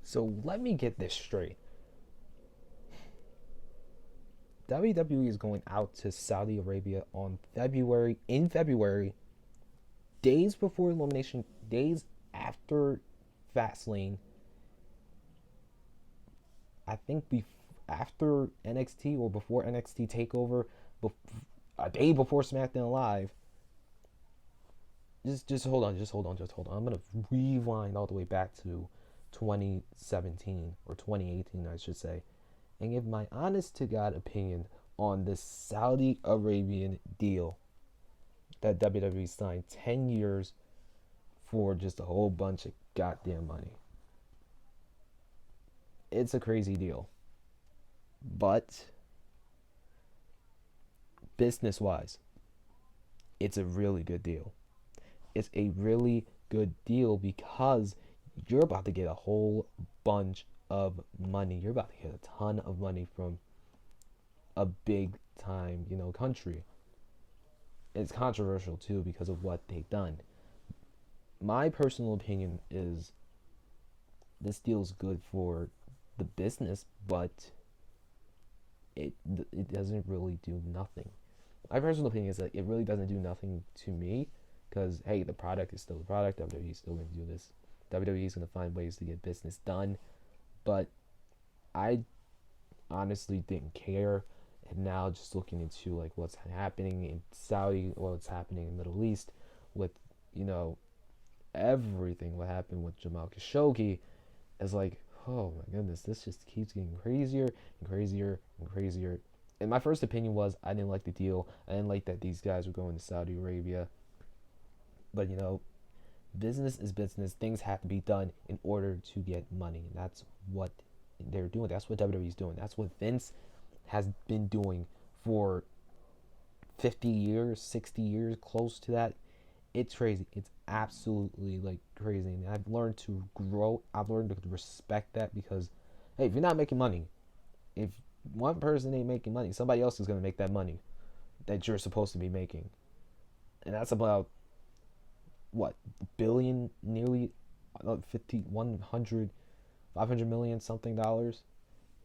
So let me get this straight. WWE is going out to Saudi Arabia in February, days before Elimination, days after Fastlane. I think after NXT or before NXT Takeover, a day before SmackDown Live. Just hold on, just hold on, just hold on. I'm gonna rewind all the way back to 2017 or 2018, I should say, and give my honest to God opinion on this Saudi Arabian deal that WWE signed 10 years for just a whole bunch of goddamn money. It's a crazy deal. But business wise, it's a really good deal. It's a really good deal because you're about to get a whole bunch of money. You're about to get a ton of money from a big time, country. It's controversial too because of what they've done. My personal opinion is this deal is good for the business, but it doesn't really do nothing. My personal opinion is that it really doesn't do nothing to me because, hey, the product is still the product. WWE is still going to do this. WWE is going to find ways to get business done. But I honestly didn't care. And now just looking into like what's happening in Saudi or what's happening in the Middle East with, everything what happened with Jamal Khashoggi is like, oh my goodness, this just keeps getting crazier and crazier and crazier. And my first opinion was I didn't like the deal. I didn't like that these guys were going to Saudi Arabia. But business is business. Things have to be done in order to get money. And that's what they're doing. That's what WWE is doing. That's what Vince has been doing for 50 years, 60 years, close to that. It's crazy. It's absolutely like crazy. And I've learned to grow. I've learned to respect that because, hey, if you're not making money, if one person ain't making money, somebody else is going to make that money that you're supposed to be making. And that's about what, billion, nearly 50, 100, 500 million something dollars.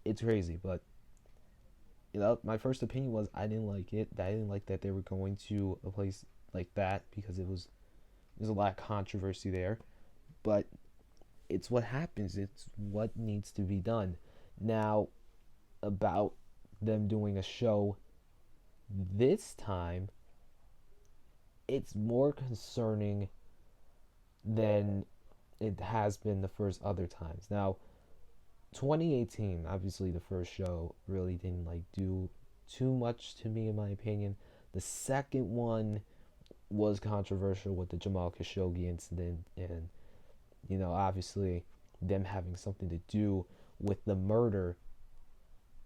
It's crazy, but my first opinion was I didn't like it. I didn't like that they were going to a place like that because there's a lot of controversy there. But it's what happens. It's what needs to be done. Now, about them doing a show this time, it's more concerning than it has been the first other times. Now, 2018, obviously the first show really didn't do too much to me in my opinion. The second one was controversial with the Jamal Khashoggi incident and obviously them having something to do with the murder.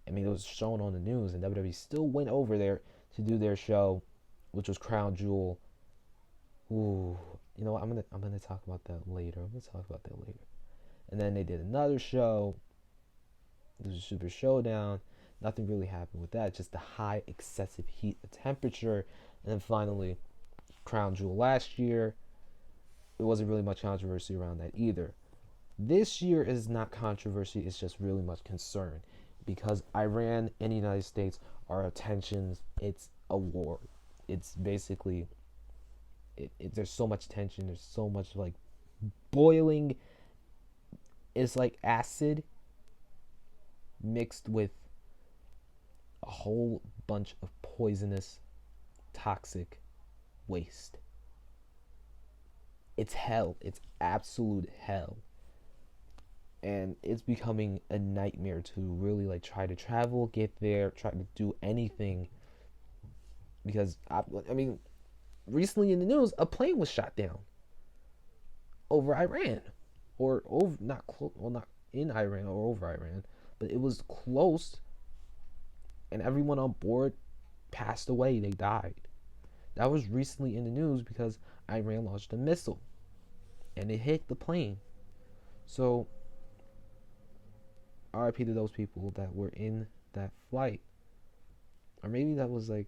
I mean, it was shown on the news and WWE still went over there to do their show, which was Crown Jewel. Ooh, what? I'm gonna talk about that later. And then they did another show. It was a Super Showdown. Nothing really happened with that. Just the high excessive heat, the temperature, and then finally Crown Jewel last year. It wasn't really much controversy around that either. This year is not controversy. It's just really much concern because Iran and the United States are tensions. It's a war. It's basically there's so much tension. There's so much boiling. It's like acid mixed with a whole bunch of poisonous, toxic waste. It's hell. It's absolute hell. And it's becoming a nightmare to really try to travel, get there, try to do anything. Because, I mean, recently in the news, a plane was shot down over Iran. Or over, not in Iran or over Iran, but it was close, and everyone on board passed away. They died. That was recently in the news because Iran launched a missile, and it hit the plane. So, RIP to those people that were in that flight. Or maybe that was I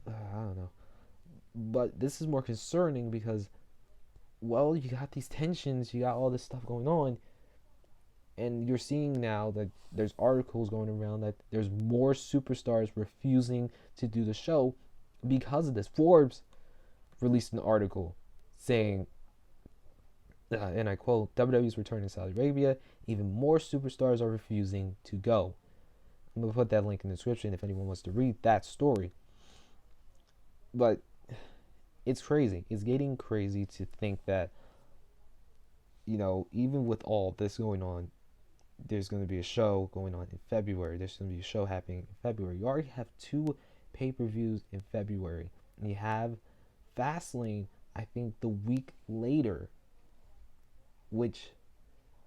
don't know. But this is more concerning because, well, you got these tensions, you got all this stuff going on, And you're seeing now that there's articles going around that there's more superstars refusing to do the show because of this. Forbes released an article saying, and I quote, WWE's returning to Saudi Arabia. Even more superstars are refusing to go. I'm going to put that link in the description if anyone wants to read that story. But it's crazy. It's getting crazy to think that, even with all this going on, there's going to be a show going on in February. There's going to be a show happening in February. You already have 2 pay-per-views in February. And you have Fastlane, I think, the week later, which,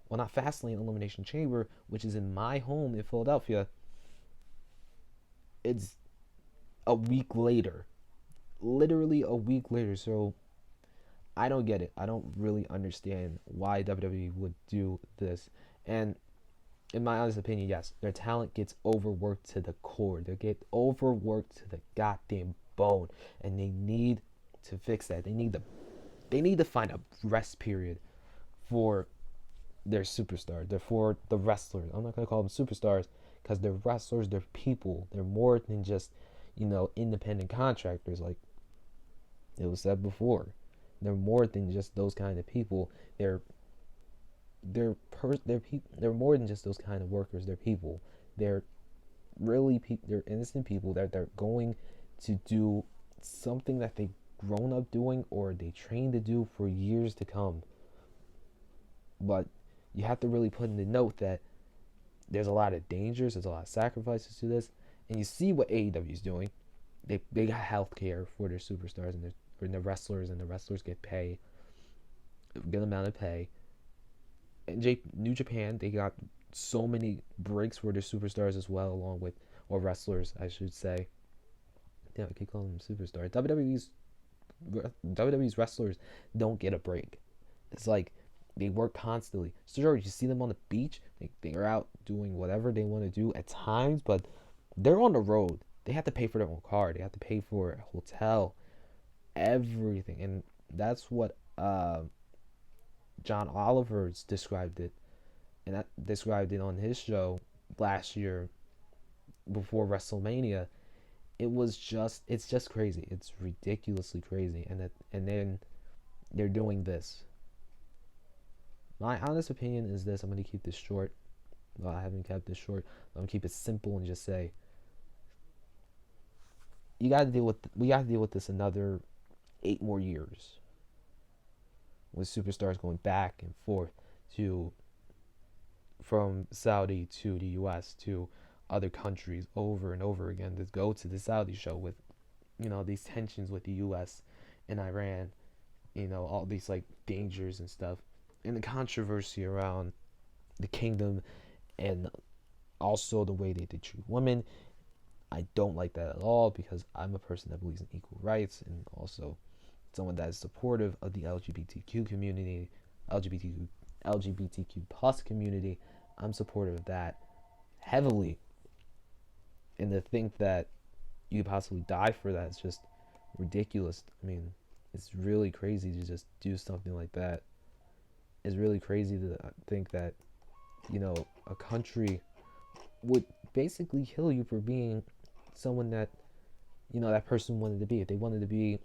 well, not Fastlane, Elimination Chamber, which is in my home in Philadelphia. It's a week later. Literally a week later. So I don't get it. I don't really understand why WWE would do this. And in my honest opinion, yes, their talent gets overworked to the core. They get overworked to the goddamn bone, and they need to fix that. They need to find a rest period for their superstars. For the wrestlers. I'm not gonna call them superstars because they're wrestlers. They're people. They're more than just independent contractors, like it was said before. They're more than just those kind of people. They're more than just those kind of workers. They're people. They're really they're innocent people that they're going to do something that they've grown up doing or they trained to do for years to come. But you have to really put in the note that there's a lot of dangers, there's a lot of sacrifices to this, and you see what AEW is doing. They got health care for their superstars and their wrestlers, and the wrestlers get a good amount of pay. In New Japan, they got so many breaks for their superstars as well, along with, or wrestlers, I should say. Damn, I keep calling them superstars. WWE's wrestlers don't get a break. It's like they work constantly. Sure, you see them on the beach. They are out doing whatever they want to do at times, but they're on the road. They have to pay for their own car. They have to pay for a hotel, everything. And that's what John Oliver's described it. And that described it on his show last year before WrestleMania. It's just crazy. It's ridiculously crazy. And then they're doing this. My honest opinion is this. I'm going to keep this short. Well, I haven't kept this short. I'm going to keep it simple and just say, we got to deal with this another 8 more years. With superstars going back and forth from Saudi to the US to other countries over and over again to go to the Saudi show with, these tensions with the US and Iran, all these like dangers and stuff, and the controversy around the kingdom, and also the way they treat women. I don't like that at all because I'm a person that believes in equal rights and also someone that is supportive of the LGBTQ community, LGBTQ plus community. I'm supportive of that heavily. And to think that you could possibly die for that is just ridiculous. I mean, it's really crazy to just do something like that. It's really crazy to think that, a country would basically kill you for being someone that, that person wanted to be. If they wanted to be,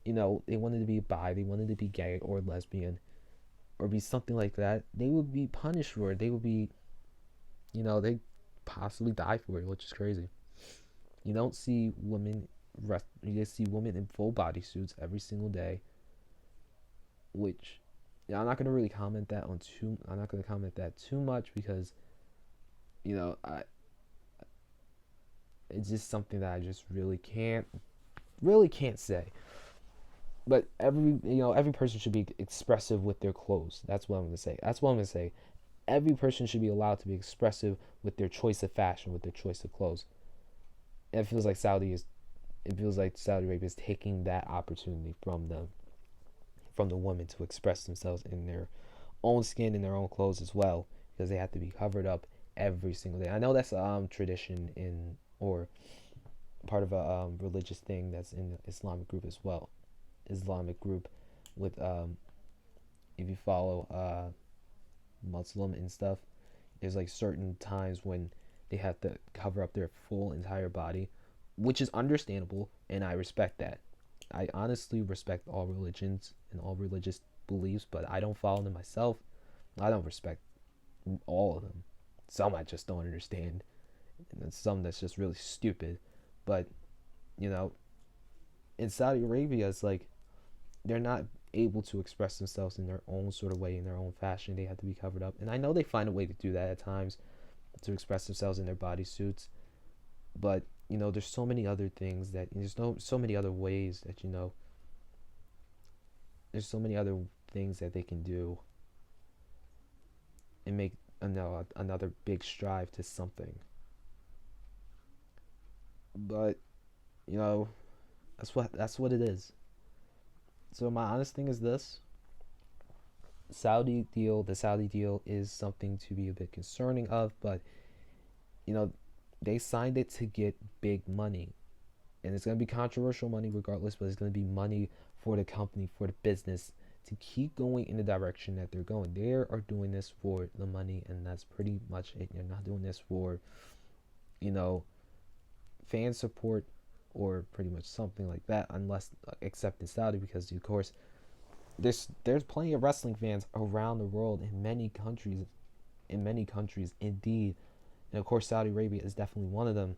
they wanted to be bi, they wanted to be gay or lesbian, or be something like that, they would be punished for it. They would be, they possibly die for it, which is crazy. You don't see women, you see women in full body suits every single day, which, I'm not gonna really comment that I'm not gonna comment that too much because, it's just something that I just really can't say. But every person should be expressive with their clothes. That's what I'm gonna say. Every person should be allowed to be expressive with their choice of fashion, with their choice of clothes. And it feels like Saudi Arabia is taking that opportunity from them, from the women, to express themselves in their own skin, in their own clothes as well, because they have to be covered up every single day. I know that's tradition or part of a religious thing that's in the Islamic group as well. Islamic group with if you follow Muslim and stuff, there's like certain times when they have to cover up their full entire body, which is understandable, and I respect that. I honestly respect all religions and all religious beliefs, but I don't follow them myself. I don't respect all of them. Some I just don't understand, and then some that's just really stupid. But you know, in Saudi Arabia, it's like they're not able to express themselves in their own sort of way, in their own fashion. They have to be covered up, and I know they find a way to do that at times, to express themselves in their bodysuits. But there's so many other things that there's so many other ways that there's so many other things that they can do and make another big strive to something. But you know, that's what it is. So my honest thing is this: the Saudi deal is something to be a bit concerning of, but you know, they signed it to get big money, and it's going to be controversial money regardless, but it's going to be money for the company, for the business, to keep going in the direction that they're going. They are doing this for the money, and that's pretty much it. You're not doing this for, you know, fan support or pretty much something like that, unless except in Saudi, because of course there's plenty of wrestling fans around the world in many countries, indeed, and of course Saudi Arabia is definitely one of them.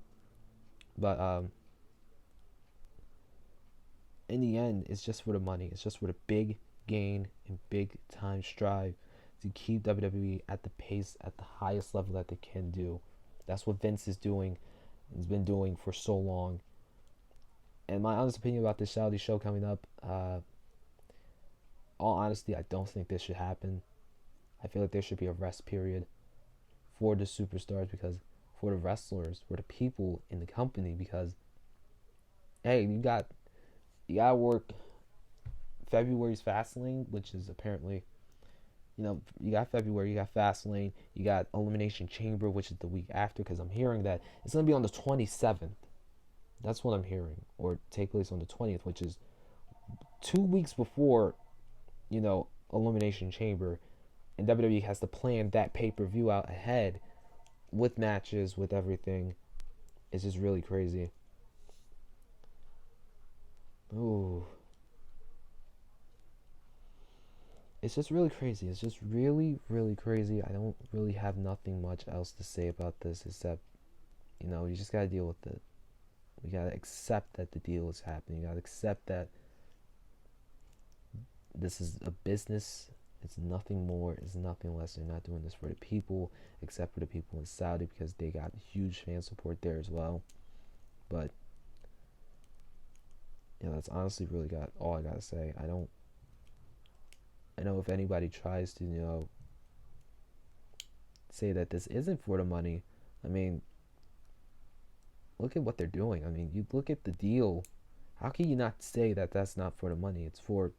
But in the end, it's just for the money. It's just for the big gain and big time strive to keep WWE at the pace, at the highest level that they can do. That's what Vince is doing and has been doing for so long. And my honest opinion about this Saudi show coming up, all honesty, I don't think this should happen. I feel like there should be a rest period for the superstars, because for the wrestlers, for the people in the company, because hey, you gotta work February's Fastlane, which is apparently, you got February, you got Fastlane, you got Elimination Chamber, which is the week after, because I'm hearing that it's gonna be on the 27th. That's what I'm hearing, or take place on the 20th, which is 2 weeks before, Elimination Chamber, and WWE has to plan that pay-per-view out ahead with matches, with everything. It's just really crazy. Ooh. It's just really crazy. It's just really, really crazy. I don't really have nothing much else to say about this except, you just gotta deal with it. We gotta accept that the deal is happening. You gotta accept that this is a business. It's nothing more. It's nothing less. They're not doing this for the people, except for the people in Saudi, because they got huge fan support there as well. But that's honestly really got all I gotta say. I know if anybody tries to, say that this isn't for the money, I mean, look at what they're doing. I mean, you look at the deal. How can you not say that that's not for the money? It's for,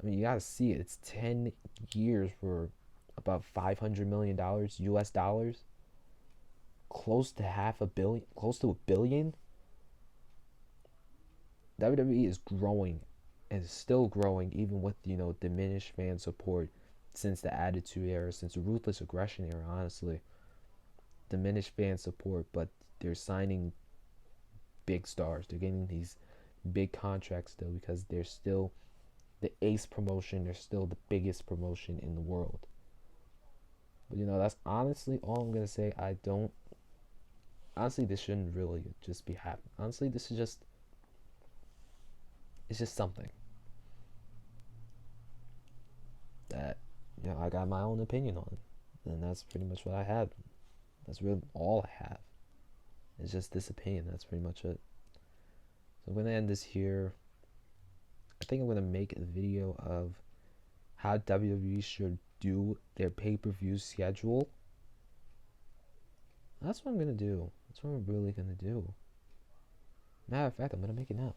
you gotta see it. It's 10 years for about $500 million US dollars. Close to $500 million, close to $1 billion. WWE is growing and is still growing, even with, diminished fan support since the Attitude Era, since the Ruthless Aggression Era, honestly. Diminished fan support, but they're signing big stars. They're getting these big contracts still, because they're still the ace promotion. They're still the biggest promotion in the world. But that's honestly all I'm gonna say. Honestly, this shouldn't really just be happening. Honestly, it's just something that I got my own opinion on, and that's pretty much what I have. That's really all I have. It's just this opinion. That's pretty much it. So I'm gonna end this here. I think I'm gonna make a video of how WWE should do their pay-per-view schedule. That's what I'm gonna do. That's what I'm really gonna do. Matter of fact, I'm gonna make it now.